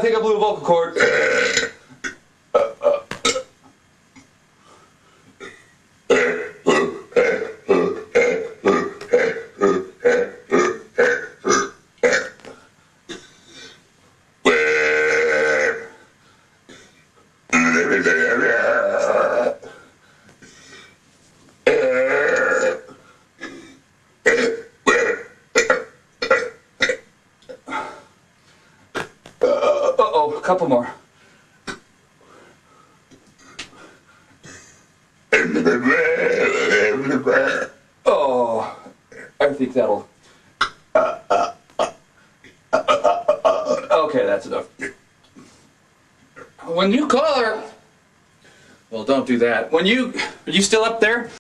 think I blew a vocal cord. Uh-oh, a couple more. Oh, I think that'll... Okay, that's enough. When you call her... Well, don't do that. When you... Are you still up there?